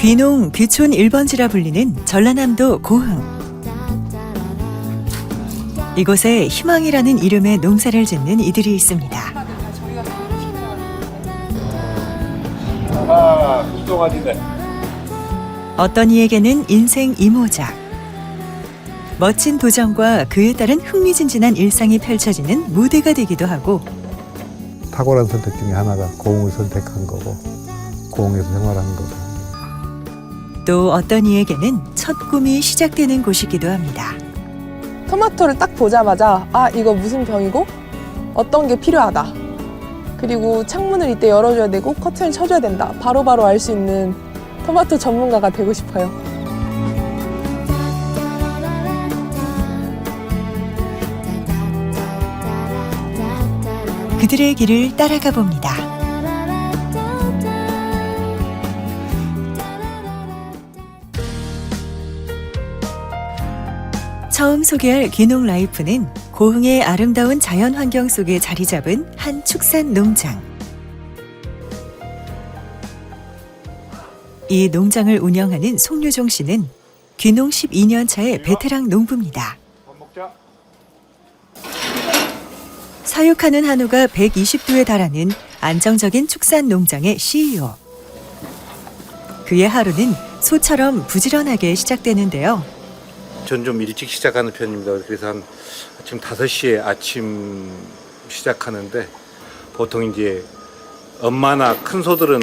귀농 귀촌 1번지라 불리는 전라남도 고흥. 이곳에 희망이라는 이름의 농사를 짓는 이들이 있습니다. 이동아지네. 어떤 이에게는 인생 이모작. 멋진 도전과 그에 따른 흥미진진한 일상이 펼쳐지는 무대가 되기도 하고, 탁월한 선택 중에 하나가 고흥을 선택한 거고 고흥에서 생활하는 거고. 또 어떤 이에게는 첫 꿈이 시작되는 곳이기도 합니다. 토마토를 딱 보자마자 아, 이거 무슨 병이고 어떤 게 필요하다. 그리고 창문을 이때 열어줘야 되고 커튼을 쳐줘야 된다. 바로바로 알 수 있는 토마토 전문가가 되고 싶어요. 그들의 길을 따라가 봅니다. 처음 소개할 귀농 라이프는 고흥의 아름다운 자연 환경 속에 자리 잡은 한 축산 농장. 이 농장을 운영하는 송유종 씨는 귀농 12년 차의 베테랑 농부입니다. 밥 먹자. 사육하는 한우가 120도에 달하는 안정적인 축산 농장의 CEO. 그의 하루는 소처럼 부지런하게 시작되는데요. 전 좀 일찍 시작하는 편입니다. 그래서 한 아침 5시에 아침 시작하는데 보통 이제 엄마나 큰 소들은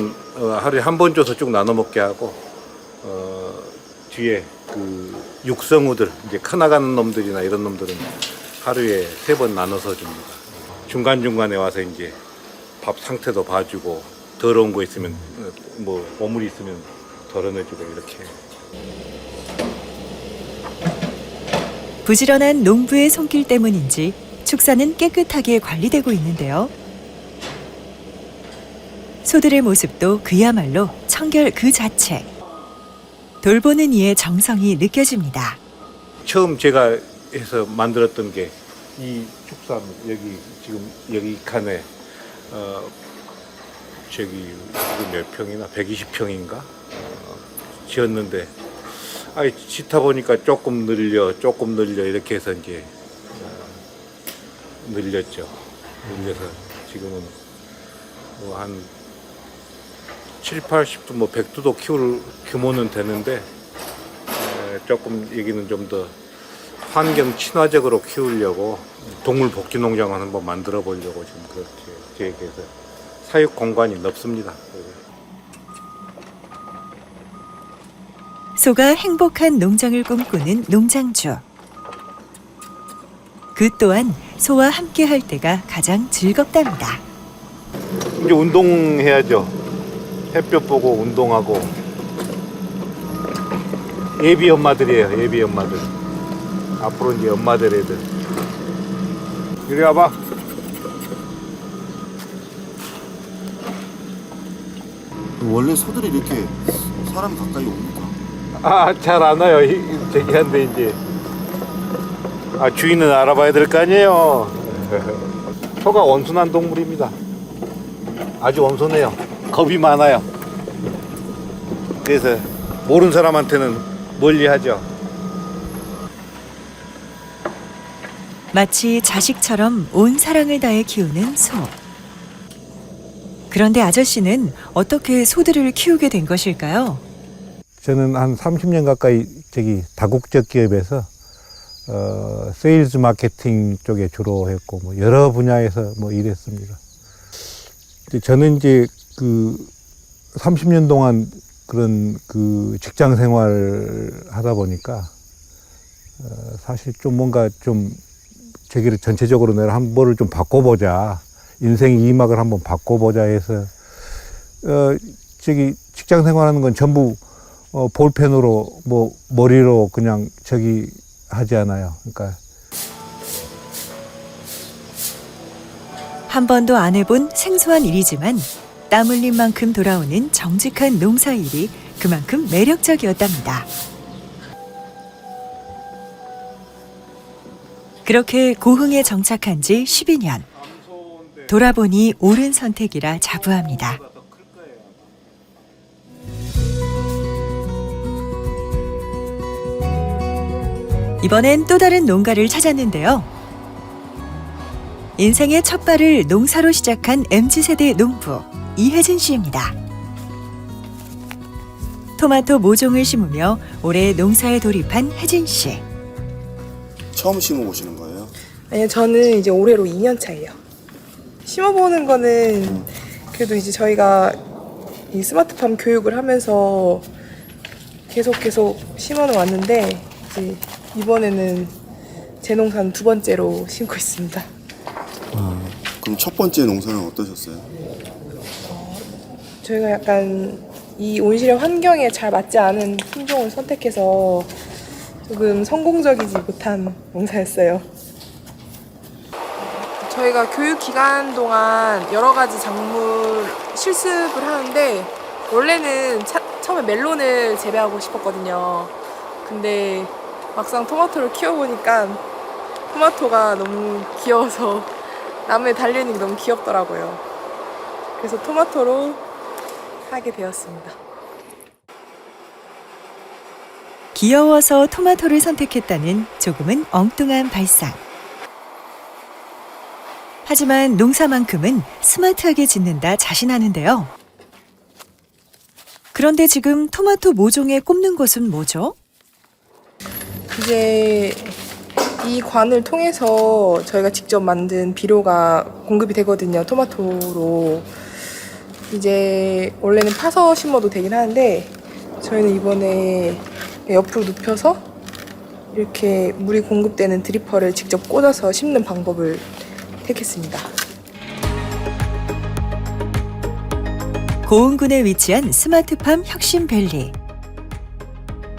하루에 한 번 줘서 쭉 나눠 먹게 하고 뒤에 그 육성우들 이제 커나가는 놈들이나 이런 놈들은 하루에 3번 나눠서 줍니다. 중간중간에 와서 이제 밥 상태도 봐주고 더러운 거 있으면 뭐 오물이 있으면 덜어내주고 이렇게. 부지런한 농부의 손길 때문인지 축사는 깨끗하게 관리되고 있는데요. 소들의 모습도 그야말로 청결 그 자체. 돌보는 이의 정성이 느껴집니다. 처음 제가 해서 만들었던 게 이 축산 여기 지금 여기 칸에 저기 몇 평이나 120평인가 지었는데 짓다 보니까 조금 늘려 이렇게 해서 이제 늘렸죠. 늘려서 지금은 뭐 한 7, 80도 뭐 100도도 키울 규모는 되는데 조금 여기는 좀 더 환경 친화적으로 키우려고 동물 복지 농장을 한번 만들어 보려고 지금 그렇게 계획해서 사육 공간이 넓습니다. 소가 행복한 농장을 꿈꾸는 농장주. 그 또한 소와 함께 할 때가 가장 즐겁답니다. 이제 운동해야죠. 햇볕 보고 운동하고. 예비 엄마들이에요. 예비 엄마들. 앞으로 이제 엄마들 애들. 이리 와봐. 원래 소들이 이렇게 사람 가까이 옵니까? 잘 안 와요. 저기 한데 이제. 주인은 알아봐야 될 거 아니에요. 소가 온순한 동물입니다. 아주 온순해요. 겁이 많아요. 그래서 모르는 사람한테는 멀리 하죠. 마치 자식처럼 온 사랑을 다해 키우는 소. 그런데 아저씨는 어떻게 소들을 키우게 된 것일까요? 저는 한 30년 가까이 다국적 기업에서 세일즈 마케팅 쪽에 주로 했고 뭐 여러 분야에서 뭐 일했습니다. 저는 이제 그 30년 동안 그런 그 직장 생활 하다 보니까 사실 좀 뭔가 좀 저기를 전체적으로 내가 한 번을 좀 바꿔보자. 인생 2막을 한번 바꿔보자 해서 직장 생활하는 건 전부 볼펜으로 뭐 머리로 그냥 하지 않아요. 그러니까 한 번도 안 해본 생소한 일이지만 땀 흘린 만큼 돌아오는 정직한 농사일이 그만큼 매력적이었답니다. 그렇게 고흥에 정착한 지 12년. 돌아보니 옳은 선택이라 자부합니다. 이번엔 또 다른 농가를 찾았는데요. 인생의 첫 발을 농사로 시작한 MZ세대 농부 이혜진 씨입니다. 토마토 모종을 심으며 올해 농사에 돌입한 혜진 씨. 처음 심어보시는 거예요? 아니요, 저는 이제 올해로 2년 차예요. 심어보는 거는 그래도 이제 저희가 이 스마트팜 교육을 하면서 계속 심어는 왔는데 이제 이번에는 제 농사는 2번째로 심고 있습니다. 그럼 첫 번째 농사는 어떠셨어요? 저희가 약간 이 온실의 환경에 잘 맞지 않은 품종을 선택해서 조금 성공적이지 못한 농사였어요. 저희가 교육 기간 동안 여러 가지 작물 실습을 하는데 원래는 처음에 멜론을 재배하고 싶었거든요. 근데 막상 토마토를 키워보니까 토마토가 너무 귀여워서 나무에 달려있는 게 너무 귀엽더라고요. 그래서 토마토로 하게 되었습니다. 귀여워서 토마토를 선택했다는 조금은 엉뚱한 발상. 하지만 농사만큼은 스마트하게 짓는다 자신하는데요. 그런데 지금 토마토 모종에 꼽는 것은 뭐죠? 이제 이 관을 통해서 저희가 직접 만든 비료가 공급이 되거든요. 토마토로. 이제 원래는 파서 심어도 되긴 하는데 저희는 이번에 옆으로 눕혀서 이렇게 물이 공급되는 드리퍼를 직접 꽂아서 심는 방법을 택했습니다. 고흥군에 위치한 스마트팜 혁신밸리.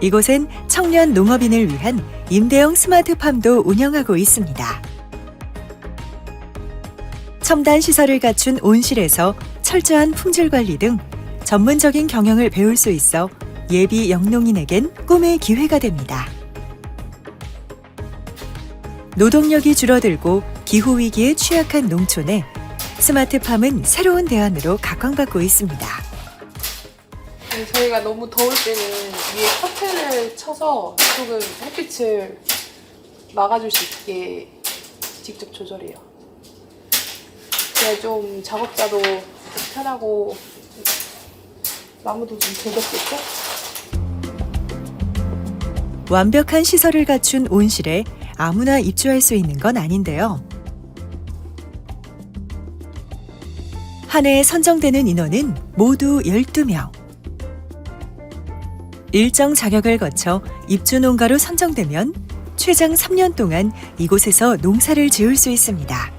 이곳엔 청년 농업인을 위한 임대형 스마트팜도 운영하고 있습니다. 첨단 시설을 갖춘 온실에서 철저한 품질 관리 등 전문적인 경영을 배울 수 있어 예비 영농인에겐 꿈의 기회가 됩니다. 노동력이 줄어들고 기후위기에 취약한 농촌에 스마트팜은 새로운 대안으로 각광받고 있습니다. 저희가 너무 더울 때는 위에 커튼을 쳐서 조금 햇빛을 막아줄 수 있게 직접 조절해요. 그래야 좀 작업자도 편하고 나무도 좀 덜 덥겠죠? 완벽한 시설을 갖춘 온실에 아무나 입주할 수 있는 건 아닌데요. 한 해 선정되는 인원은 모두 12명. 일정 자격을 거쳐 입주 농가로 선정되면 최장 3년 동안 이곳에서 농사를 지을 수 있습니다.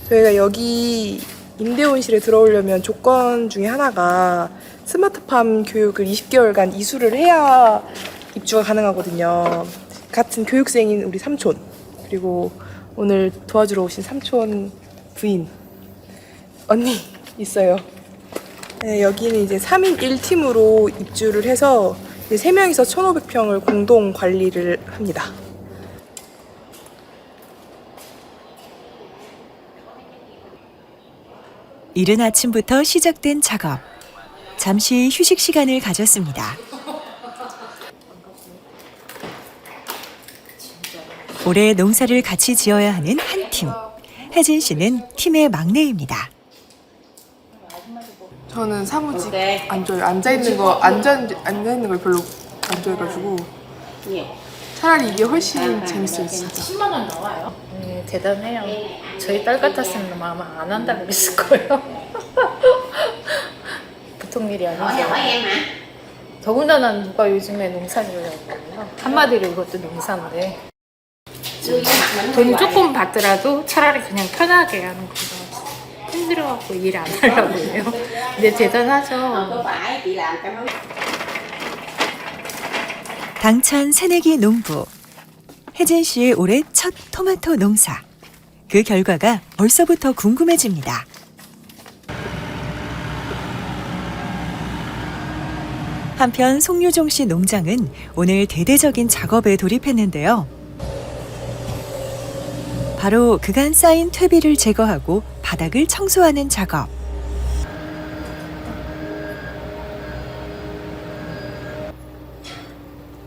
저희가 여기 임대온실에 들어오려면 조건 중에 하나가 스마트팜 교육을 20개월간 이수를 해야 입주가 가능하거든요. 같은 교육생인 우리 삼촌, 그리고 오늘 도와주러 오신 삼촌 부인, 언니 있어요. 네, 여기는 이제 3인 1팀으로 입주를 해서 3명이서 1,500평을 공동 관리를 합니다. 이른 아침부터 시작된 작업. 잠시 휴식 시간을 가졌습니다. 올해 농사를 같이 지어야 하는 한 팀. 혜진 씨는 팀의 막내입니다. 저는 사무직 안 좋아해요. 앉아있는 걸 별로 안 좋아해가지고 차라리 이게 훨씬 재밌어요, 진짜. 10만 원 나와요. 대단해요. 저희 딸 같았으면 아마 안 한다 그랬을 거예요. 보통 일이 아니죠. 더군다나 누가 요즘에 농사를 하려고 한마디로 이것도 농사인데 돈 조금 받더라도 차라리 그냥 편하게 하는 거죠. 힘들어갖고 일 안 하려고 해요. 근데 대단하죠. 당찬 새내기 농부. 혜진 씨의 올해 첫 토마토 농사. 그 결과가 벌써부터 궁금해집니다. 한편 송유종 씨 농장은 오늘 대대적인 작업에 돌입했는데요. 바로 그간 쌓인 퇴비를 제거하고 바닥을 청소하는 작업.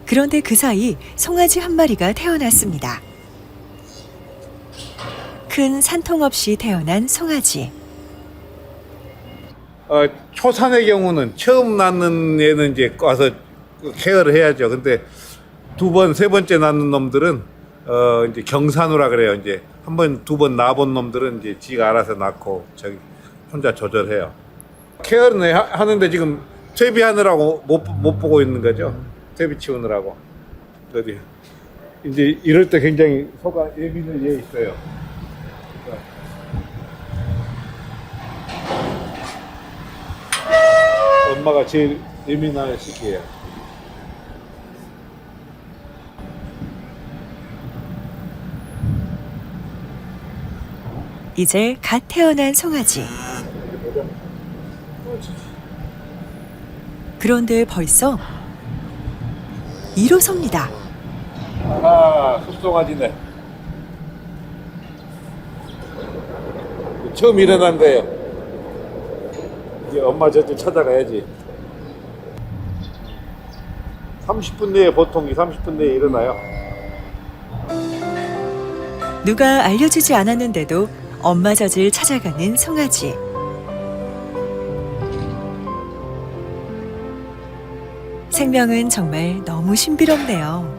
그런데 그 사이 송아지 한 마리가 태어났습니다. 큰 산통 없이 태어난 송아지. 초산의 경우는 처음 낳는 애는 이제 와서 케어를 해야죠. 근데 두 번, 세 번째 낳는 놈들은 이제 경산후라 그래요. 이제 한 번, 두 번 낳아본 놈들은 이제 지가 알아서 낳고 저기 혼자 조절해요. 케어는 하는데 지금 퇴비하느라고 못 보고 있는 거죠. 퇴비 치우느라고. 어디 이제 이럴 때 굉장히 소가 예민해 있어요. 엄마가 제일 예민한 시기예요. 이제 갓 태어난 송아지. 그런데 벌써 일어섭니다. 아, 숲송아지네. 처음 일어난 거예요. 이제 엄마 젖을 찾아가야지. 30분 내에 보통 30분 내에 일어나요. 누가 알려주지 않았는데도 엄마 젖을 찾아가는 송아지. 생명은 정말 너무 신비롭네요.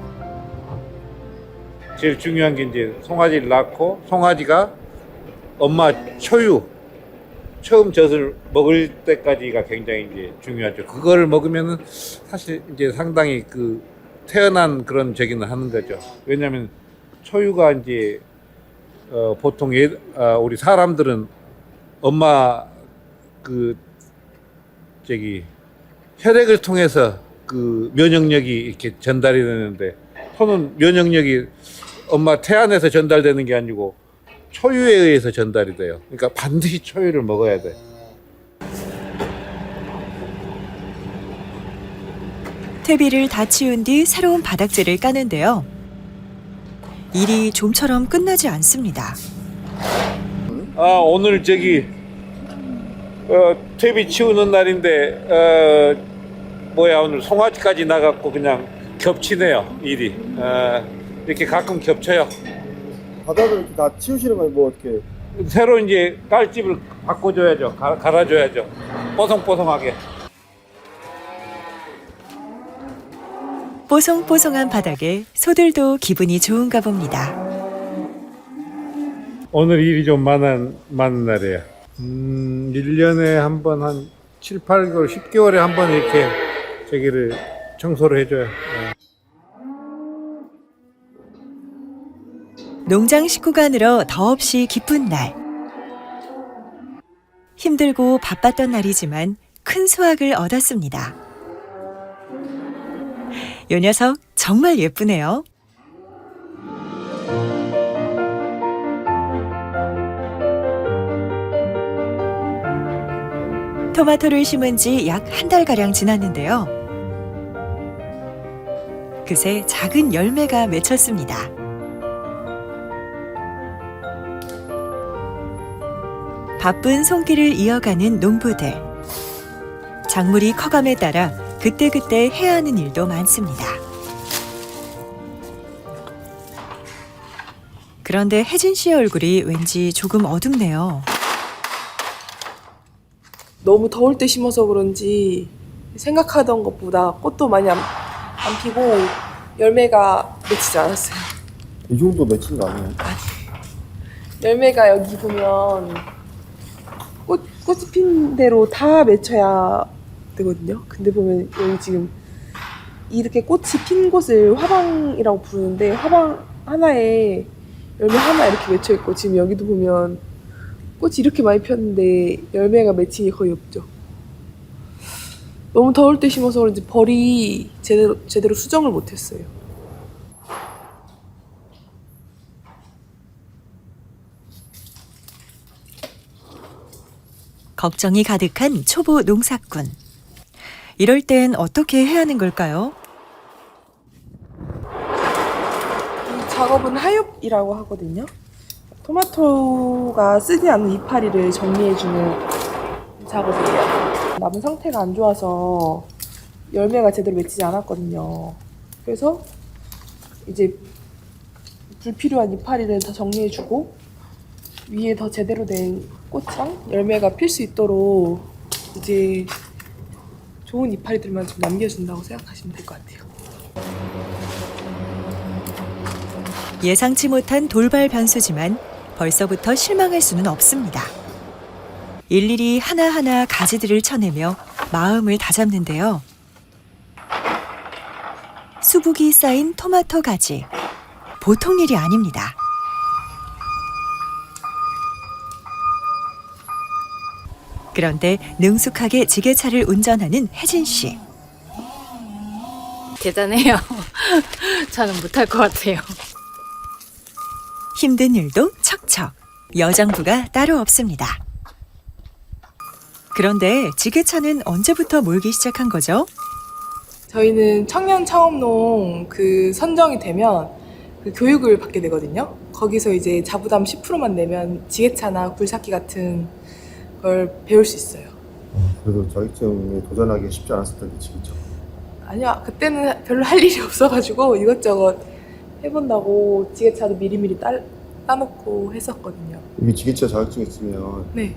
제일 중요한 게 이제 송아지를 낳고 송아지가 엄마 초유 처음 젖을 먹을 때까지가 굉장히 이제 중요하죠. 그거를 먹으면은 사실 이제 상당히 그 태어난 그런 저기는 하는 거죠. 왜냐하면 초유가 이제 보통 우리 사람들은 엄마 그 저기 혈액을 통해서 그 면역력이 이렇게 전달이 되는데 소는 면역력이 엄마 태안에서 전달되는 게 아니고 초유에 의해서 전달이 돼요. 그러니까 반드시 초유를 먹어야 돼. 퇴비를 다 치운 뒤 새로운 바닥재를 까는데요. 일이 좀처럼 끝나지 않습니다. 오늘 저기 퇴비 치우는 날인데 오늘 송아지까지 나갔고 그냥 겹치네요 일이. 이렇게 가끔 겹쳐요. 바닥을 이렇게 다 치우시는 건 뭐 어떻게? 새로 이제 깔집을 바꿔줘야죠. 갈아줘야죠. 뽀송뽀송하게. 뽀송뽀송한 바닥에 소들도 기분이 좋은가 봅니다. 오늘 일이 좀 많은 날이에요. 1년에 한 번 한 7, 8개월, 10개월에 한 번 이렇게 저기를 청소를 해줘요. 농장 식구가 늘어 더없이 기쁜 날. 힘들고 바빴던 날이지만 큰 수확을 얻었습니다. 요 녀석 정말 예쁘네요. 토마토를 심은 지 약 한 달가량 지났는데요. 그새 작은 열매가 맺혔습니다. 바쁜 손길을 이어가는 농부들. 작물이 커감에 따라 그때그때 해야 하는 일도 많습니다. 그런데 혜진 씨의 얼굴이 왠지 조금 어둡네요. 너무 더울 때 심어서 그런지 생각하던 것보다 꽃도 많이 안 피고 열매가 맺히지 않았어요. 이 정도 맺힌 거 아니에요? 열매가 여기 보면 꽃이 핀 대로 다 맺혀야 되거든요. 근데 보면 여기 지금 이렇게 꽃이 핀 곳을 화방이라고 부르는데 화방 하나에 열매 하나 이렇게 맺혀 있고 지금 여기도 보면 꽃이 이렇게 많이 폈는데 열매가 맺힌 게 거의 없죠. 너무 더울 때 심어서 그런지 벌이 제대로 수정을 못했어요. 걱정이 가득한 초보 농사꾼. 이럴 땐 어떻게 해야 하는 걸까요? 이 작업은 하엽이라고 하거든요. 토마토가 쓰지 않는 이파리를 정리해주는 작업이에요. 남은 상태가 안 좋아서 열매가 제대로 맺히지 않았거든요. 그래서 이제 불필요한 이파리를 다 정리해주고 위에 더 제대로 된 꽃이랑 열매가 필 수 있도록 이제 좋은 이파리들만 좀 남겨준다고 생각하시면 될 것 같아요. 예상치 못한 돌발 변수지만 벌써부터 실망할 수는 없습니다. 일일이 하나하나 가지들을 쳐내며 마음을 다잡는데요. 수북이 쌓인 토마토 가지. 보통 일이 아닙니다. 그런데 능숙하게 지게차를 운전하는 혜진 씨. 대단해요. 저는 못할 것 같아요. 힘든 일도 척척. 여장부가 따로 없습니다. 그런데 지게차는 언제부터 몰기 시작한 거죠? 저희는 청년 창업농 그 선정이 되면 그 교육을 받게 되거든요. 거기서 이제 자부담 10%만 내면 지게차나 굴삭기 같은 걸 배울 수 있어요. 그래도 자격증에 도전하기 쉽지 않았을 텐데 지금죠. 아니요, 그때는 별로 할 일이 없어가지고 이것저것 해본다고 지게차도 미리미리 따놓고 했었거든요. 이미 지게차 자격증 있으면 네.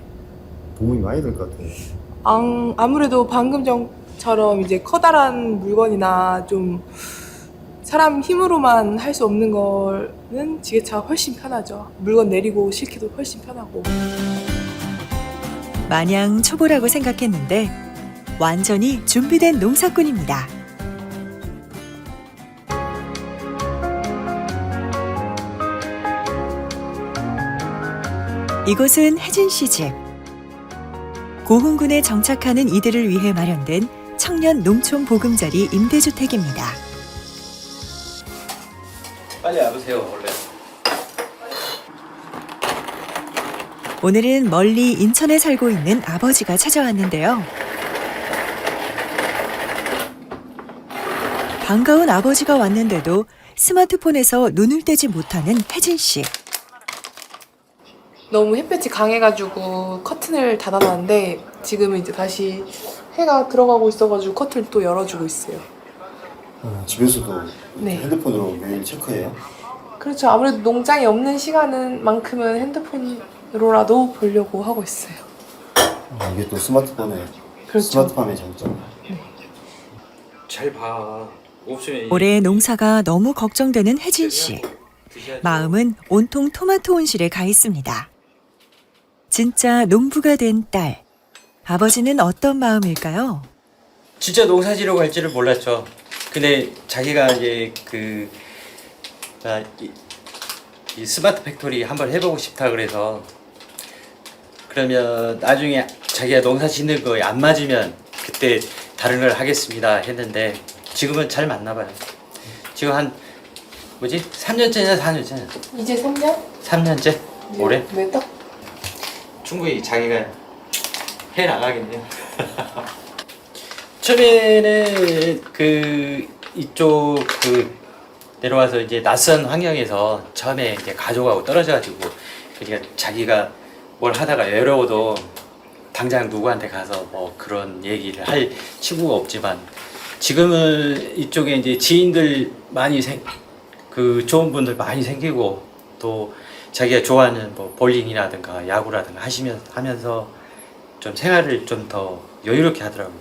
도움이 많이 될 것 같아요. 아무래도 방금 전처럼 이제 커다란 물건이나 좀 사람 힘으로만 할 수 없는 거는 지게차가 훨씬 편하죠. 물건 내리고 싣기도 훨씬 편하고. 마냥 초보라고 생각했는데 완전히 준비된 농사꾼입니다. 이곳은 혜진 씨 집. 고흥군에 정착하는 이들을 위해 마련된 청년 농촌 보금자리 임대주택입니다. 빨리 와보세요, 원래. 오늘은 멀리 인천에 살고 있는 아버지가 찾아왔는데요. 반가운 아버지가 왔는데도 스마트폰에서 눈을 떼지 못하는 혜진 씨. 너무 햇볕이 강해가지고 커튼을 닫아놨는데 지금은 이제 다시 해가 들어가고 있어가지고 커튼을 또 열어주고 있어요. 집에서도 네. 핸드폰으로 매일 체크해요? 그렇죠. 아무래도 농장이 없는 시간만큼은 핸드폰으로라도 보려고 하고 있어요. 이게 또 스마트폰의 그렇죠. 스마트팜의 장점이에요. 잘 봐. 없으면 올해 농사가 너무 걱정되는 혜진 씨. 마음은 온통 토마토 온실에 가 있습니다. 진짜 농부가 된 딸. 아버지는 어떤 마음일까요? 진짜 농사지려고 할 줄을 몰랐죠. 근데 자기가 이제 이 스마트 팩토리 한번 해보고 싶다 그래서 그러면 나중에 자기가 농사 짓는 거에 안 맞으면 그때 다른 걸 하겠습니다 했는데 지금은 잘 맞나 봐요. 지금 한 3년째냐 4년째냐? 이제 3년? 3년째? 올해? 네, 딱. 충분히 자기가 해 나가겠네요. 처음에는 이쪽 내려와서 이제 낯선 환경에서 처음에 이제 가족하고 떨어져가지고 그러니까 자기가 뭘 하다가 외로워도 당장 누구한테 가서 뭐 그런 얘기를 할 친구가 없지만 지금은 이쪽에 이제 지인들 많이 좋은 분들 많이 생기고 또 자기가 좋아하는 뭐 볼링이라든가 야구라든가 하면서 좀 생활을 좀 더 여유롭게 하더라고요.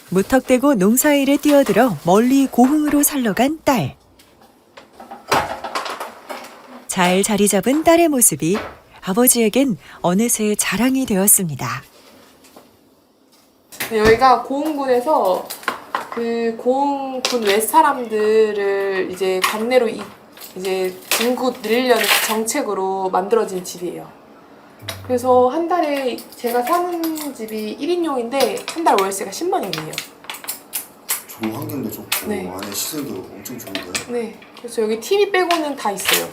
무턱대고 농사일에 뛰어들어 멀리 고흥으로 살러간 딸. 잘 자리 잡은 딸의 모습이 아버지에겐 어느새 자랑이 되었습니다. 여기가 고흥군에서 그 고흥군 외 사람들을 이제 관내로 이제 인구 늘리려는 정책으로 만들어진 집이에요. 그래서 한 달에 제가 사는 집이 1인용인데 한 달 월세가 10만 원이에요. 좋은 환경도 좋고 네. 안에 시설도 엄청 좋은데요? 네. 그래서 여기 TV 빼고는 다 있어요.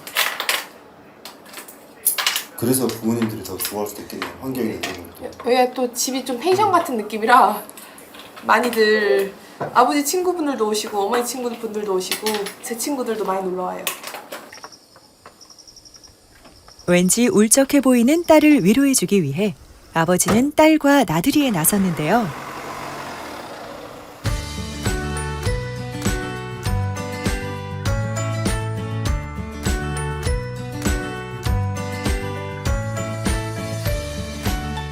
그래서 부모님들이 더 좋아할 수도 있겠네요. 환경이 되는 것도. 여기가 또 집이 좀 펜션 같은 느낌이라 많이들 아버지 친구분들도 오시고 어머니 친구분들도 오시고 제 친구들도 많이 놀러 와요. 왠지 울적해 보이는 딸을 위로해주기 위해 아버지는 딸과 나들이에 나섰는데요.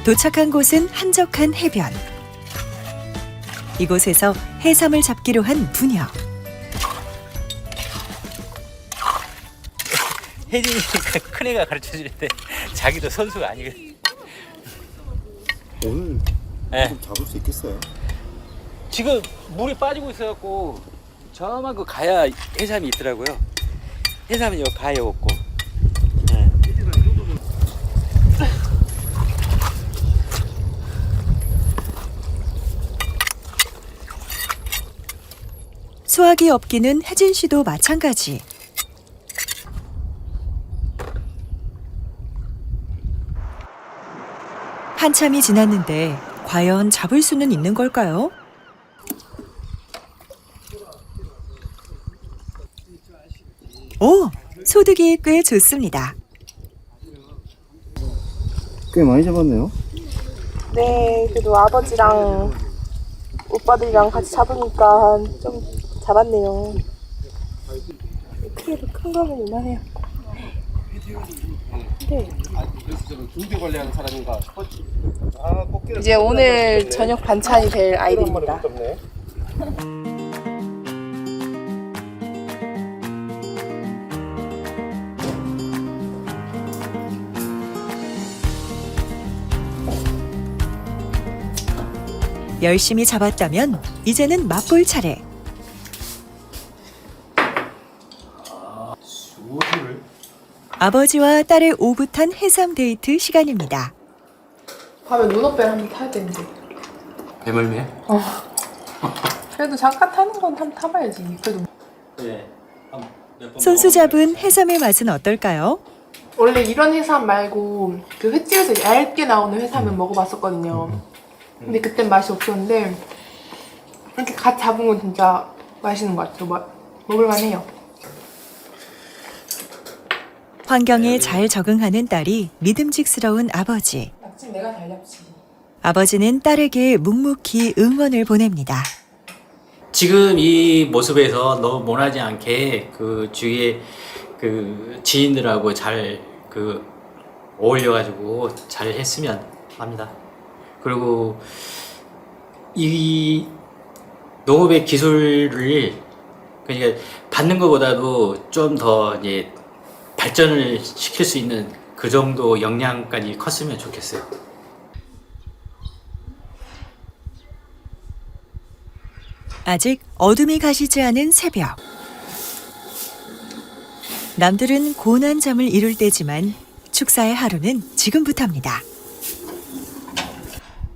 도착한 곳은 한적한 해변. 이곳에서 해삼을 잡기로 한 부녀. 혜진이 큰애가 가르쳐 주는데 자기도 선수가 아니거든. 오늘 네. 좀 잡을 수 있겠어요? 지금 물이 빠지고 있어갖고 저만큼 가야 해삼이 있더라고요. 해삼은 여기 가야 없고. 네. 수확이 없기는 혜진 씨도 마찬가지. 한참이 지났는데 과연 잡을 수는 있는 걸까요? 오, 소득이 꽤 좋습니다. 꽤 많이 잡았네요. 네, 그래도 아버지랑 오빠들이랑 같이 잡으니까 좀 잡았네요. 크기도 큰 거는 이만해요. 네. 이제 오늘 저녁 반찬이 될 아이들입니다. 열심히 잡았다면 이제는 맛볼 차례. 아버지와 딸의 오붓한 해삼 데이트 시간입니다. 밤에 문어배 한번 타야 되는데. 배멀미야? 그래도 잠깐 타는 건 한번 타봐야지. 그래도 네. 손수 잡은 해삼의 맛은 어떨까요? 원래 이런 해삼 말고 그 횟집에서 얇게 나오는 해삼은 먹어봤었거든요. 근데 그땐 맛이 없었는데 이렇게 갓 잡은 건 진짜 맛있는 것 같아요. 먹을만해요. 환경에 잘 적응하는 딸이 믿음직스러운 아버지. 낙지 내가 잘 잡지. 아버지는 딸에게 묵묵히 응원을 보냅니다. 지금 이 모습에서 너무 모나지 않게 그 주위에 그 지인들하고 잘 그 어울려가지고 잘 했으면 합니다. 그리고 이 농업의 기술을 그러니까 받는 것보다도 좀 더 이제 발전을 시킬 수 있는 그 정도 역량까지 컸으면 좋겠어요. 아직 어둠이 가시지 않은 새벽. 남들은 고난 잠을 이룰 때지만 축사의 하루는 지금부터입니다.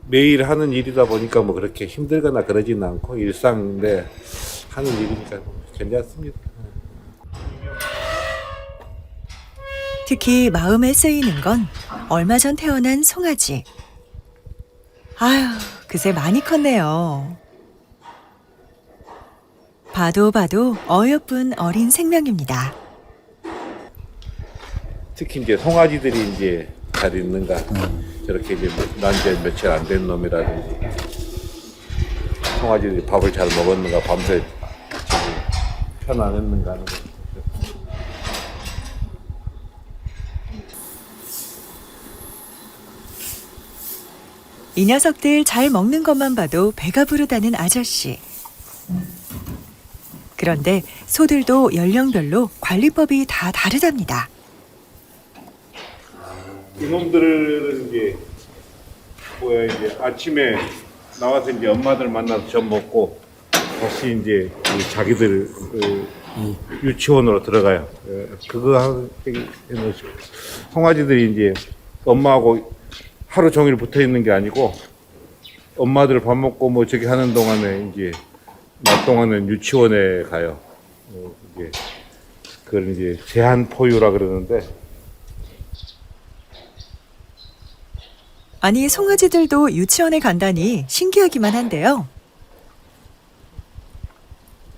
매일 하는 일이다 보니까 뭐 그렇게 힘들거나 그러지는 않고 일상인데 하는 일이니까 괜찮습니다. 특히 마음에 쓰이는 건 얼마 전 태어난 송아지. 아휴, 그새 많이 컸네요. 봐도 어여쁜 어린 생명입니다. 특히 이제 송아지들이 이제 잘 있는가 저렇게 이제 난지 며칠 안 된 놈이라든지 송아지들이 밥을 잘 먹었는가 밤새 편안했는가 하는 거. 이 녀석들 잘 먹는 것만 봐도 배가 부르다는 아저씨. 그런데 소들도 연령별로 관리법이 다 다르답니다. 이놈들은 이제 이제 아침에 나와서 이제 엄마들 만나서 젖 먹고 다시 이제 자기들 유치원으로 들어가요. 그거 해놓으시고 송아지들이 이제 엄마하고 하루 종일 붙어 있는 게 아니고 엄마들 밥 먹고 뭐 저기 하는 동안에 이제 낮 동안은 유치원에 가요. 이게 그걸 이제 제한 포유라 그러는데. 아니, 송아지들도 유치원에 간다니 신기하기만 한데요.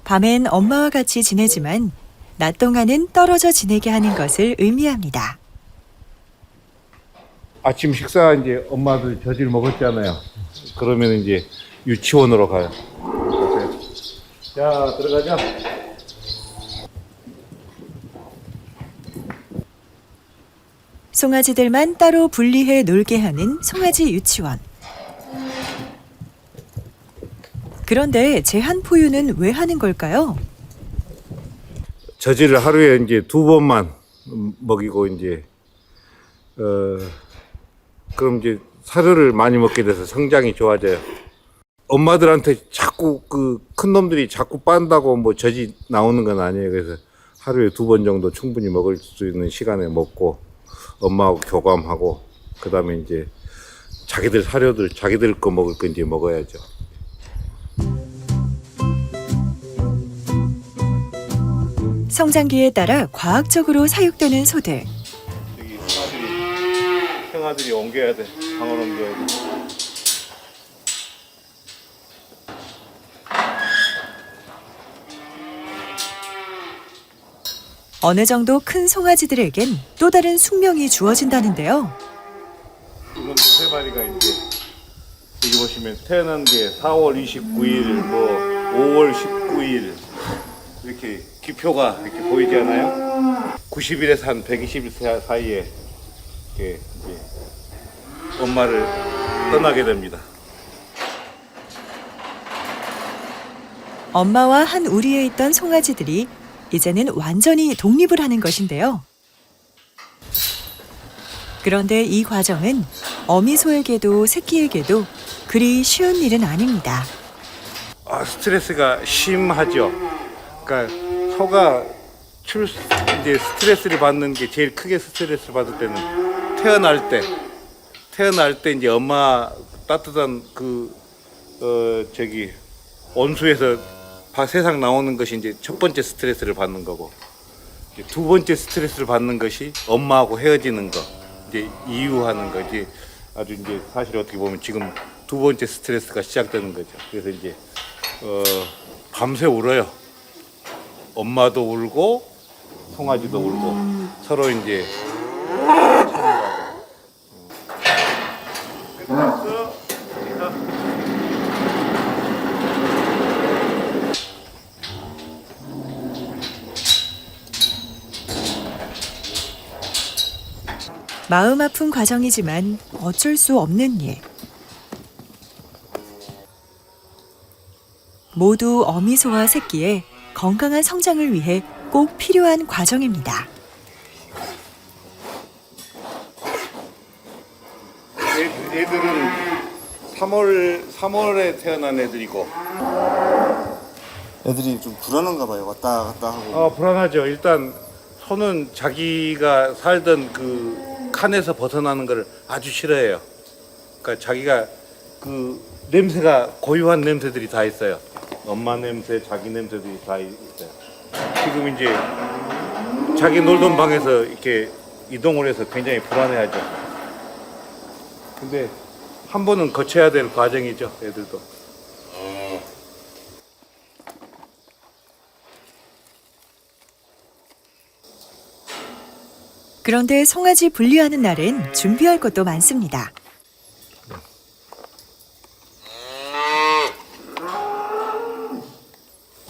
밤엔 엄마와 같이 지내지만 낮 동안은 떨어져 지내게 하는 것을 의미합니다. 아침 식사 이제 엄마들 저질 먹었잖아요. 그러면 이제 유치원으로 가요. 자, 들어가자. 송아지들만 따로 분리해 놀게 하는 송아지 유치원. 그런데 제한 포유는 왜 하는 걸까요? 저지를 하루에 이제 2번만 먹이고 이제 그럼 이제 사료를 많이 먹게 돼서 성장이 좋아져요. 엄마들한테 자꾸 그 큰 놈들이 자꾸 빤다고 뭐 젖이 나오는 건 아니에요. 그래서 하루에 2번 정도 충분히 먹을 수 있는 시간에 먹고 엄마하고 교감하고 그다음에 이제 자기들 사료들 자기들 거 먹을 거 이제 먹어야죠. 성장기에 따라 과학적으로 사육되는 소들. 여기 형아들이 옮겨야 돼. 방을 옮겨야 돼. 어느 정도 큰 송아지들에겐 또 다른 숙명이 주어진다는데요. 이놈들 3마리가 이제 여기 보시면 태어난 게 4월 29일, 뭐 5월 19일 이렇게 기표가 이렇게 보이지 않아요? 90일에서 한 120일 사이에 이렇게 이제 엄마를 떠나게 됩니다. 엄마와 한 우리에 있던 송아지들이 이제는 완전히 독립을 하는 것인데요. 그런데 이 과정은 어미소에게도 새끼에게도 그리 쉬운 일은 아닙니다. 스트레스가 심하죠. 그러니까 소가 이제 스트레스를 받는 게 제일 크게 스트레스를 받을 때는 태어날 때 이제 엄마 따뜻한 온수에서 세상 나오는 것이 이제 첫 번째 스트레스를 받는 거고, 이제 두 번째 스트레스를 받는 것이 엄마하고 헤어지는 거, 이제 이유하는 거, 이제 아주 이제 사실 어떻게 보면 지금 두 번째 스트레스가 시작되는 거죠. 그래서 이제 밤새 울어요. 엄마도 울고 송아지도 울고 서로 이제 마음 아픈 과정이지만 어쩔 수 없는 일. 모두 어미소와 새끼의 건강한 성장을 위해 꼭 필요한 과정입니다. 애들은 3월에 태어난 애들이고. 애들이 좀 불안한가 봐요. 왔다 갔다 하고. 불안하죠. 일단 소는 자기가 살던 그 칸에서 벗어나는 걸 아주 싫어해요. 그러니까 자기가 그 냄새가 고유한 냄새들이 다 있어요. 엄마 냄새, 자기 냄새들이 다 있어요. 지금 이제 자기 놀던 방에서 이렇게 이동을 해서 굉장히 불안해하죠. 근데 한 번은 거쳐야 될 과정이죠, 애들도. 그런데 송아지 분리하는 날엔 준비할 것도 많습니다.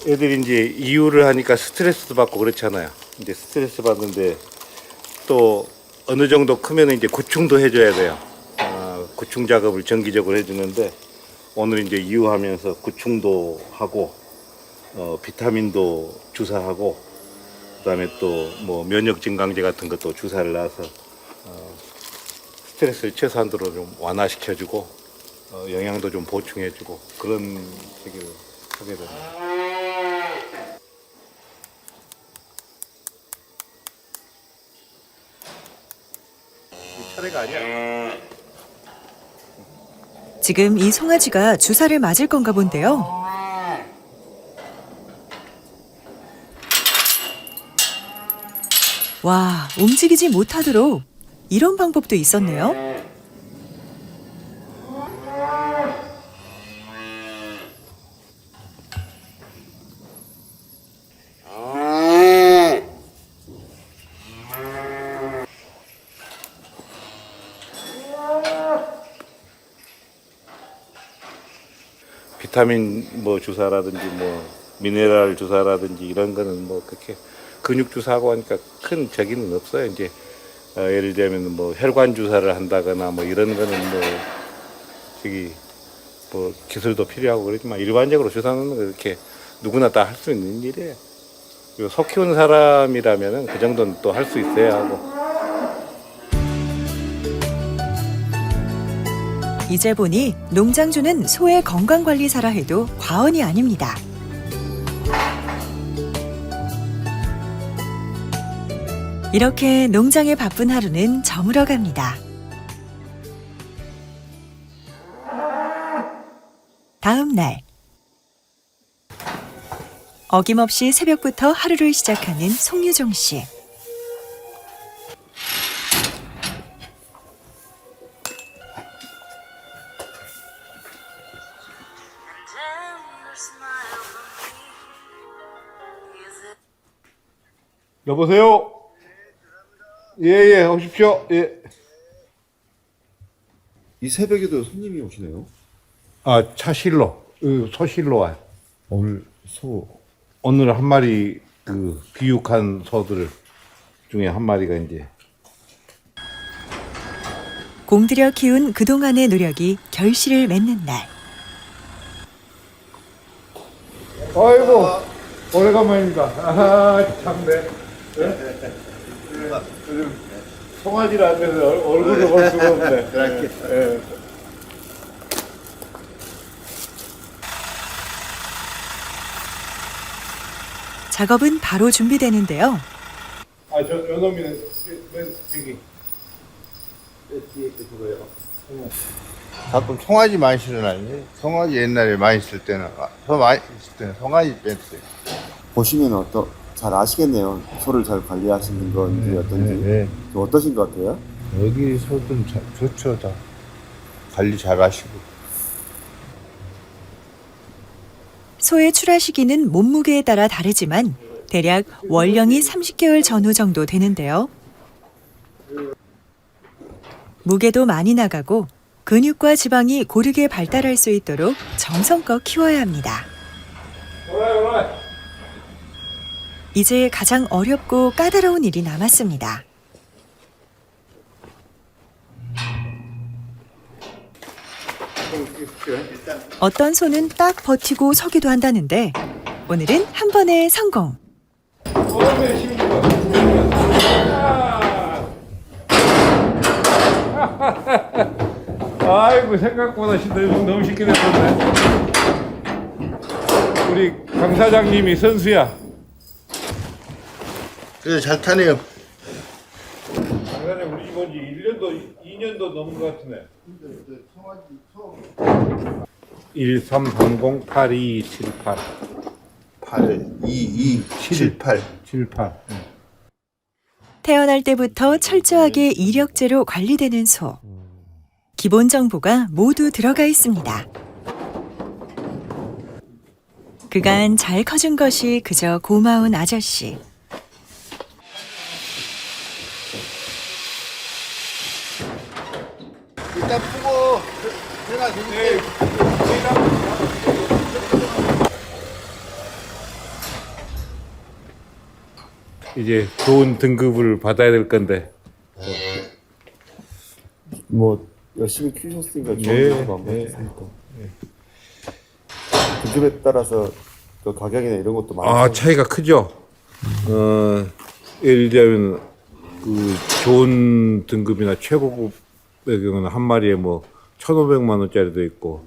애들이 이제 이유를 하니까 스트레스도 받고 그렇잖아요. 이제 스트레스 받는데 또 어느 정도 크면 이제 구충도 해줘야 돼요. 구충 작업을 정기적으로 해주는데 오늘 이제 이유하면서 구충도 하고 비타민도 주사하고 그다음에 또 뭐 면역 증강제 같은 것도 주사를 놔서 스트레스를 최소한도로 좀 완화시켜주고 영양도 좀 보충해주고 그런 얘기를 하게 됩니다. 차례가 아니야. 지금 이 송아지가 주사를 맞을 건가 본데요. 와, 움직이지 못하도록 이런 방법도 있었네요. 비타민 뭐 주사라든지 뭐 미네랄 주사라든지 이런 거는 뭐 그렇게 근육 주사하고 하니까 큰 적이는 없어요. 이제 예를 들면 뭐 혈관 주사를 한다거나 뭐 이런 거는 뭐 저기 뭐 기술도 필요하고 그렇지만 일반적으로 주사는 그렇게 누구나 다 할 수 있는 일이에요. 그리고 소 키우는 사람이라면은 그 정도는 또 할 수 있어야 하고. 이제 보니 농장주는 소의 건강관리사라 해도 과언이 아닙니다. 이렇게 농장의 바쁜 하루는 저물어 갑니다. 다음 날 어김없이 새벽부터 하루를 시작하는 송유종 씨. 여보세요? 예, 오십시오. 예. 이 새벽에도 손님이 오시네요. 아, 차실로, 소실로 와요. 오늘 소 오늘 한 마리 그 귀육한 소들 중에 한 마리가 이제 공들여 키운 그동안의 노력이 결실을 맺는 날. 아이고, 오래간만입니다. 아, 참네. 요즘 송아지를 안 돼서 얼굴도 볼 수가 없네. 예. 작업은 바로 준비되는데요. 아, 요 놈이는 저기 뒤에 그거요. 가끔 송아지 많이 실어나요. 송아지 옛날에 많이 쓸 때는 더 많이 쓸 때는 송아지 뺐어요. 보시면 잘 아시겠네요. 소를 잘 관리하시는 건지 어떤지. 좀 어떠신 것 같아요? 여기 소든 좋죠 다. 관리 잘 하시고. 소의 출하 시기는 몸무게에 따라 다르지만 대략 월령이 30개월 전후 정도 되는데요. 무게도 많이 나가고 근육과 지방이 고르게 발달할 수 있도록 정성껏 키워야 합니다. 이제 가장 어렵고 까다로운 일이 남았습니다. 어떤 소는 딱 버티고 서기도 한다는데 오늘은 한 번에 성공. 아이고, 생각보다 너무 쉽게 됐었네. 우리 강 사장님이 선수야. 그래서 잘 타네요. 강 사장님 우리 집 온지 1년도 2년도 넘은 것 같으네. 1330-8278 8, 2, 2, 7, 8. 78. 태어날 때부터 철저하게 이력제로 관리되는 소. 기본 정보가 모두 들어가 있습니다. 그간 잘 커준 것이 그저 고마운 아저씨. 일단 pu고 제가 드릴게요. 이제 좋은 등급을 받아야 될 건데. 뭐 열심히 키우셨으니까 좋은 네, 모습 안 보셨으니까. 등급에 따라서 그 가격이나 이런 것도 많이 아, 차이가 크죠. 예를 들면 그 좋은 등급이나 최고급의 경우는 한 마리에 뭐 1,500만 원짜리도 있고,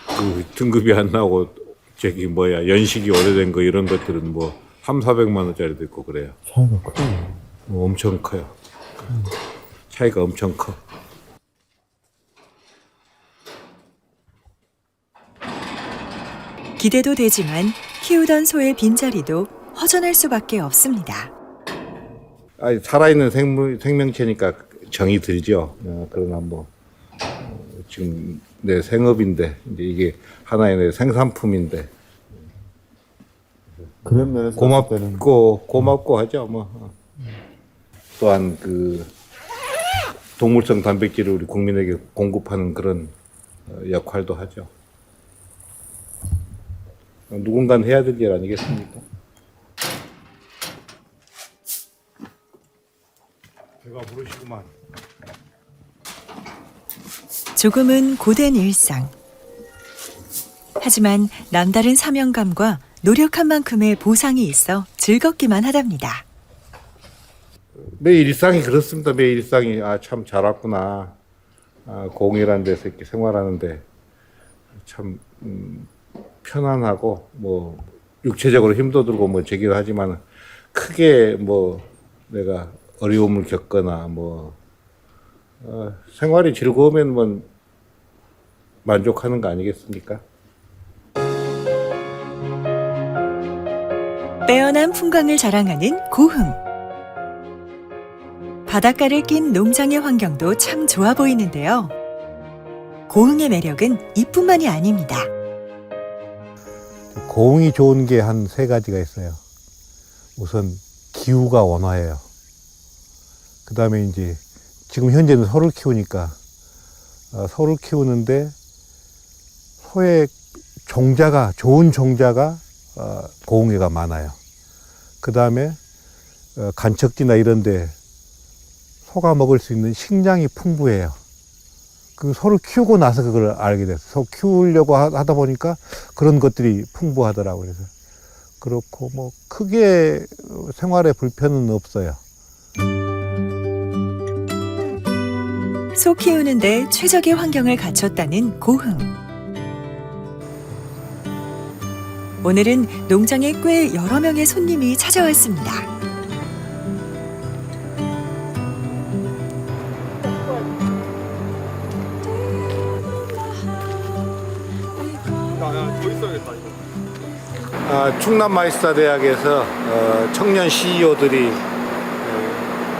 그 등급이 안 나오고 저기 뭐야 연식이 오래된 거 이런 것들은 뭐 3,400만 원짜리도 있고 그래요. 차이가 크네요. 엄청 커요. 차이가 엄청 커. 기대도 되지만 키우던 소의 빈자리도 허전할 수밖에 없습니다. 아니, 살아있는 생명체니까 정이 들죠. 그러나 뭐 지금 내 생업인데 이제 이게 하나의 내 생산품인데 그런 면에서 봤을 때는 고맙고 하죠. 뭐 또한 그 동물성 단백질을 우리 국민에게 공급하는 그런 역할도 하죠. 누군가는 해야 될 일 아니겠습니까? 배가 부르시구만. 조금은 고된 일상. 하지만 남다른 사명감과 노력한 만큼의 보상이 있어 즐겁기만 하답니다. 매일 일상이 그렇습니다. 매일 일상이 참 잘 왔구나. 공이라는 데서 이렇게 생활하는데 참 편안하고 뭐 육체적으로 힘도 들고 뭐 제기도 하지만 크게 뭐 내가 어려움을 겪거나 뭐 생활이 즐거우면 뭐 만족하는 거 아니겠습니까? 빼어난 풍광을 자랑하는 고흥. 바닷가를 낀 농장의 환경도 참 좋아 보이는데요. 고흥의 매력은 이뿐만이 아닙니다. 고흥이 좋은 게 한 3가지가 있어요. 우선 기후가 온화해요. 그 다음에 이제 지금 현재는 소를 키우니까 소를 키우는데 소의 종자가 좋은 종자가 고흥에가 많아요. 그 다음에 간척지나 이런데 소가 먹을 수 있는 식량이 풍부해요. 그 소를 키우고 나서 그걸 알게 됐어요. 소 키우려고 하다 보니까 그런 것들이 풍부하더라고요. 그래서 그렇고 뭐 크게 생활에 불편은 없어요. 소 키우는데 최적의 환경을 갖췄다는 고흥. 오늘은 농장에 꽤 여러 명의 손님이 찾아왔습니다. 충남 마이스터 대학에서 청년 CEO들이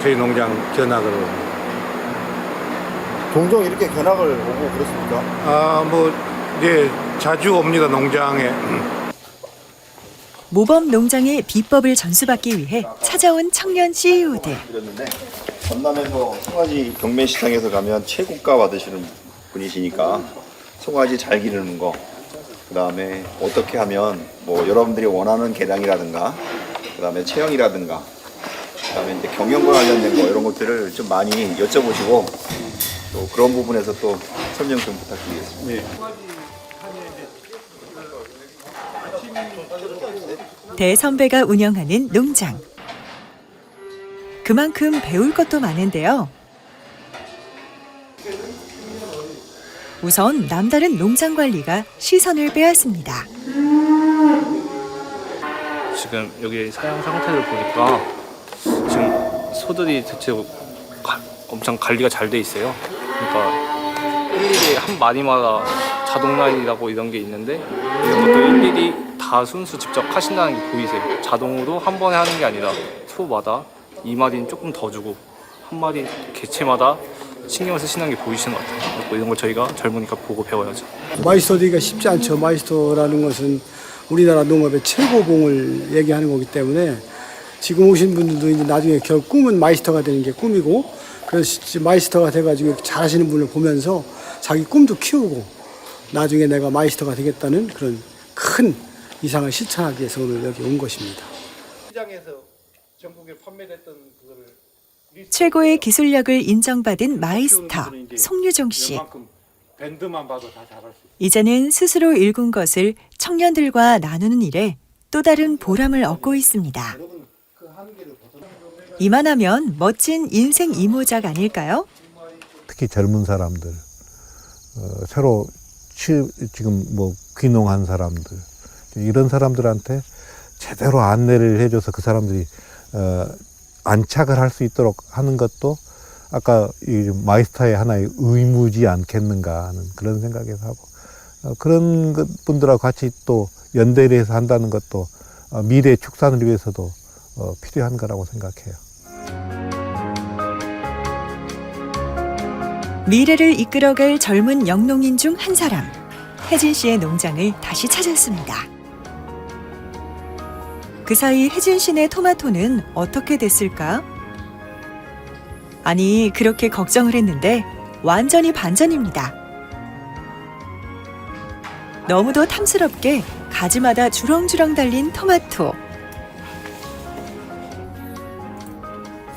저희 농장 견학을 종종 이렇게 견학을 오고 그렇습니까? 뭐 이제 자주 옵니다. 농장에. 모범 농장의 비법을 전수받기 위해 찾아온 청년 CEO들. 드렸는데 전남에서 송아지 경매시장에서 가면 최고가 받으시는 분이시니까 송아지 잘 기르는 거, 그 다음에 어떻게 하면 뭐 여러분들이 원하는 개량이라든가, 그 다음에 체형이라든가, 그 다음에 이제 경영과 관련된 거 이런 것들을 좀 많이 여쭤보시고 또 그런 부분에서 또 설명 좀 부탁드리겠습니다. 대선배가 운영하는 농장. 그만큼 배울 것도 많은데요. 우선 남다른 농장 관리가 시선을 빼앗습니다. 지금 여기 사양 상태를 보니까 지금 소들이 대체 엄청 관리가 잘 돼 있어요. 그러니까 일일이 한 마리마다 자동 라인이라고 이런 게 있는데 이런 것도 일일이 다 순수 직접 하신다는 게 보이세요. 자동으로 한 번에 하는 게 아니라 소마다 2마리는 조금 더 주고 한 마리 개체마다 신경을 쓰시는 게 보이시는 것 같아요. 그리고 이런 걸 저희가 젊으니까 보고 배워야죠. 마이스터 되기가 쉽지 않죠. 마이스터라는 것은 우리나라 농업의 최고봉을 얘기하는 거기 때문에 지금 오신 분들도 이제 나중에 결 꿈은 마이스터가 되는 게 꿈이고, 그래서 마이스터가 돼가지고 잘하시는 분을 보면서 자기 꿈도 키우고 나중에 내가 마이스터가 되겠다는 그런 큰 이상을 실천하기 위해서 오늘 여기 온 것입니다. 시장에서 전국에 판매됐던 그거를 최고의 기술력을 인정받은 마이스터 송유종 씨. 밴드만 봐도 다 잘할 수 있어요. 이제는 스스로 일군 것을 청년들과 나누는 일에 또 다른 보람을 얻고 있습니다. 이만하면 멋진 인생 이모작 아닐까요? 특히 젊은 사람들, 새로 지금 뭐 귀농한 사람들, 이런 사람들한테 제대로 안내를 해줘서 그 사람들이 안착을 할 수 있도록 하는 것도 아까 이 마이스터의 하나의 의무지 않겠는가 하는 그런 생각에서 하고, 그런 분들하고 같이 또 연대를 해서 한다는 것도 미래 축산을 위해서도 필요한 거라고 생각해요. 미래를 이끌어갈 젊은 영농인 중 한 사람, 혜진 씨의 농장을 다시 찾았습니다. 그 사이 혜진 씨네 토마토는 어떻게 됐을까? 아니, 그렇게 걱정을 했는데 완전히 반전입니다. 너무도 탐스럽게 가지마다 주렁주렁 달린 토마토.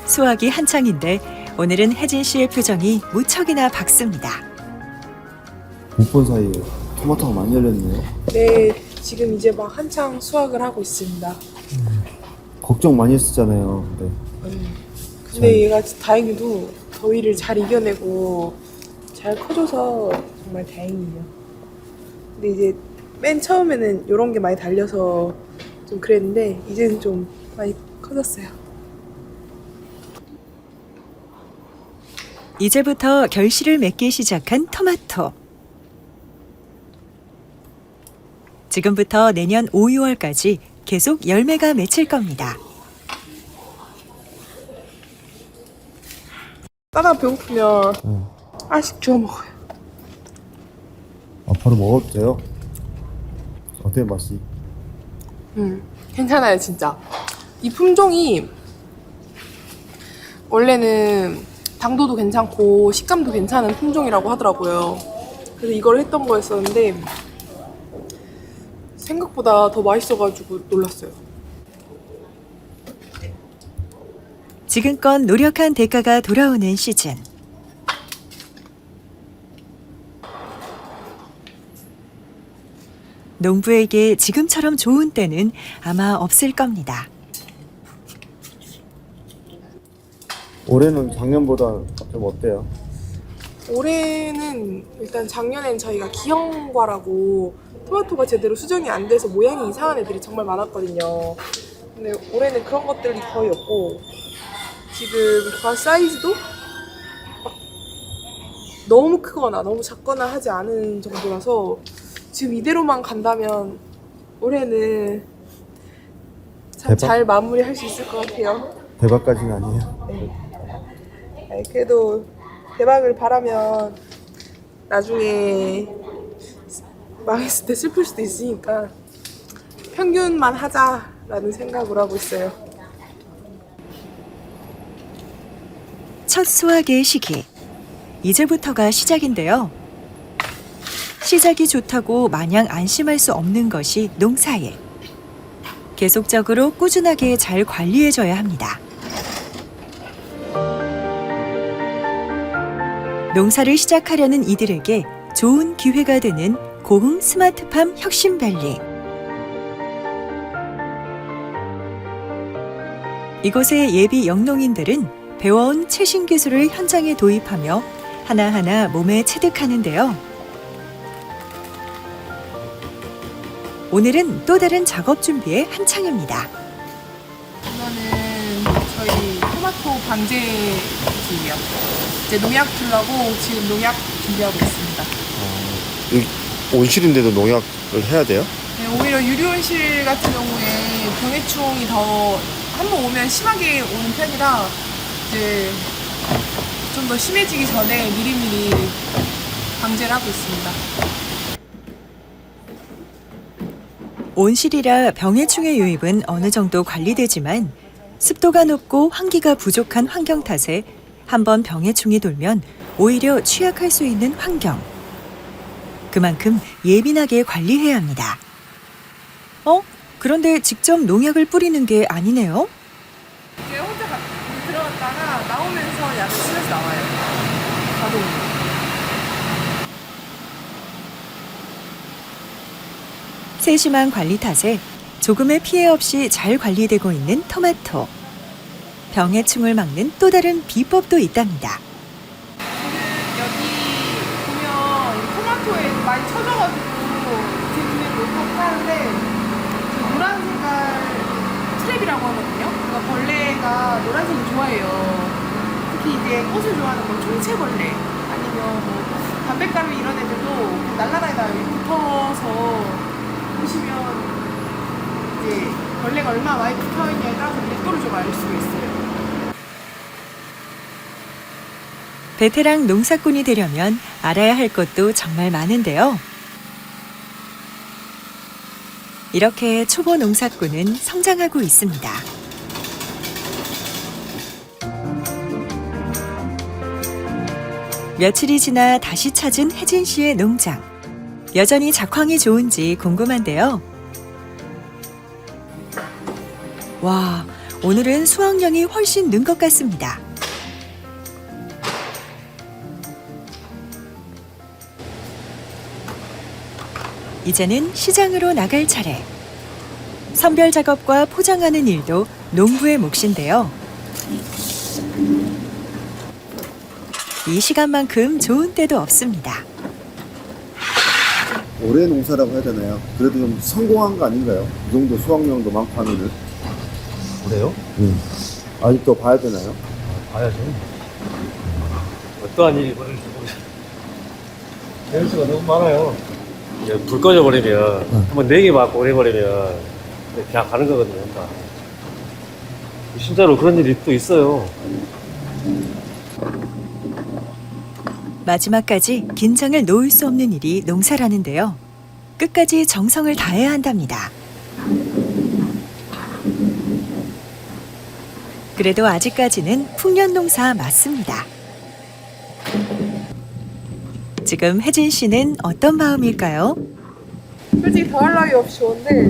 수확이 한창인데 오늘은 혜진 씨의 표정이 무척이나 밝습니다. 못 본 사이에 토마토가 많이 열렸네요. 네, 지금 이제 막 한창 수확을 하고 있습니다. 걱정 많이 했었잖아요. 근데 얘가 다행히도 더위를 잘 이겨내고 잘 커져서 정말 다행이에요. 근데 이제 맨 처음에는 이런 게 많이 달려서 좀 그랬는데 이제는 좀 많이 커졌어요. 이제부터 결실을 맺기 시작한 토마토. 지금부터 내년 5, 6월까지 계속 열매가 맺힐 겁니다. 따다 배고프면 하나씩 주워 먹어요. 바로 먹어도 돼요? 어때요, 맛이? 괜찮아요, 진짜. 이 품종이 원래는 당도도 괜찮고 식감도 괜찮은 품종이라고 하더라고요. 그래서 이걸 했던 거였었는데 생각보다 더 맛있어가지고 놀랐어요. 지금껏 노력한 대가가 돌아오는 시즌. 농부에게 지금처럼 좋은 때는 아마 없을 겁니다. 올해는 작년보다 좀 어때요? 올해는 일단 작년엔 저희가 기형과라고 토마토가 제대로 수정이 안 돼서 모양이 이상한 애들이 정말 많았거든요. 근데 올해는 그런 것들이 거의 없고 지금 과 사이즈도 막 너무 크거나 너무 작거나 하지 않은 정도라서 지금 이대로만 간다면 올해는 참 잘 마무리할 수 있을 것 같아요. 대박까지는 아니에요? 네, 그래도 대박을 바라면 나중에 망했을 때 슬플 수도 있으니까 평균만 하자라는 생각으로 하고 있어요. 첫 수확의 시기. 이제부터가 시작인데요. 시작이 좋다고 마냥 안심할 수 없는 것이 농사일. 계속적으로 꾸준하게 잘 관리해줘야 합니다. 농사를 시작하려는 이들에게 좋은 기회가 되는 고흥 스마트팜 혁신밸리. 이곳의 예비 영농인들은 배워온 최신 기술을 현장에 도입하며 하나하나 몸에 체득하는데요. 오늘은 또 다른 작업 준비에 한창입니다. 이거는 저희 토마토 방제기예요. 이제 농약 주려고 지금 농약 준비하고 있습니다. 온실인데도 농약을 해야 돼요? 네, 오히려 유리온실 같은 경우에 병해충이 더 한 번 오면 심하게 오는 편이라 이제 좀 더 심해지기 전에 미리미리 방제를 하고 있습니다. 온실이라 병해충의 유입은 어느 정도 관리되지만 습도가 높고 환기가 부족한 환경 탓에 한번 병해충이 돌면 오히려 취약할 수 있는 환경. 그만큼 예민하게 관리해야 합니다. 그런데 직접 농약을 뿌리는 게 아니네요. 이게 혼자 들어갔다가 나오면서 약을 쓰면서 나와요. 자동으로. 세심한 관리 탓에 조금의 피해 없이 잘 관리되고 있는 토마토. 병해충을 막는 또 다른 비법도 있답니다. 여기 보면 토마토에 많이 쳐져가지고 제 눈에 못하긴 하는데 노란 색깔 트랩이라고 하거든요. 그러니까 벌레가 노란색을 좋아해요. 특히 이제 꽃을 좋아하는 뭐 총채벌레 아니면 뭐 담배가루 이런 애들도 날라다니다 여기 붙어서 보시면 이제 벌레가 얼마나 많이 붙어있냐에 따라서 밀도를 좀 알 수가 있어요. 베테랑 농사꾼이 되려면 알아야 할 것도 정말 많은데요. 이렇게 초보 농사꾼은 성장하고 있습니다. 며칠이 지나 다시 찾은 혜진 씨의 농장. 여전히 작황이 좋은지 궁금한데요. 와, 오늘은 수확량이 훨씬 는 것 같습니다. 이제는 시장으로 나갈 차례. 선별 작업과 포장하는 일도 농부의 몫인데요. 이 시간만큼 좋은 때도 없습니다. 올해 농사라고 해야 되나요? 그래도 좀 성공한 거 아닌가요? 이 정도 수확량도 많고 하면은. 그래요? 아직도 봐야 되나요? 봐야죠. 어떠한 일이 벌어질지 모르겠어요. 변수가 너무 많아요. 이제 불 꺼져버리면, 한번 4개 맞고 오래버리면, 그냥 가는 거거든요. 다. 진짜로 그런 일이 또 있어요. 마지막까지 긴장을 놓을 수 없는 일이 농사라는데요. 끝까지 정성을 다해야 한답니다. 그래도 아직까지는 풍년 농사 맞습니다. 지금 혜진 씨는 어떤 마음일까요? 솔직히 더할 나위 없이 좋은데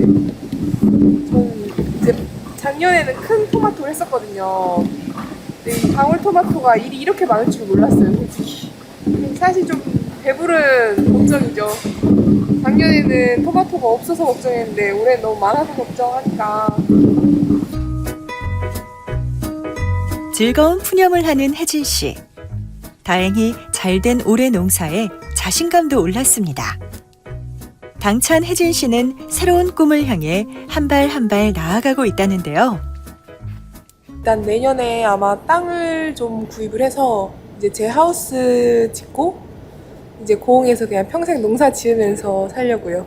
저는 이제 작년에는 큰 토마토를 했었거든요. 근데 이 방울토마토가 일이 이렇게 많을 줄 몰랐어요, 솔직히. 사실 좀 배부른 걱정이죠. 작년에는 토마토가 없어서 걱정했는데 올해는 너무 많아서 걱정하니까. 즐거운 푸념을 하는 혜진 씨. 다행히 잘된 올해 농사에 자신감도 올랐습니다. 당찬 혜진 씨는 새로운 꿈을 향해 한 발 한 발 나아가고 있다는데요. 일단 내년에 아마 땅을 좀 구입을 해서 이제 제 하우스 짓고 이제 고흥에서 그냥 평생 농사 지으면서 살려고요.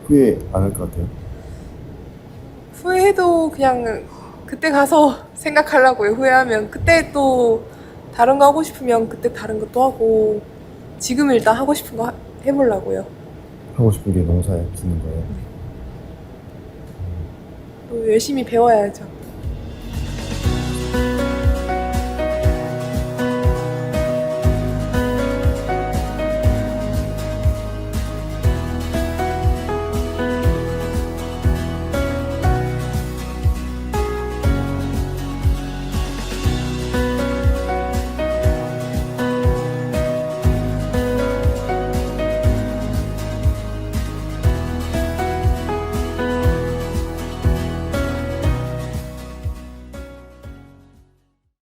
후회 안 할 것 같아요. 후회해도 그냥 그때 가서 생각하려고요. 후회하면 그때 또 다른 거 하고 싶으면 그때 다른 것도 하고 지금 일단 하고 싶은 거 해보려고요. 하고 싶은 게 농사에 짓는 거예요. 또 열심히 배워야죠.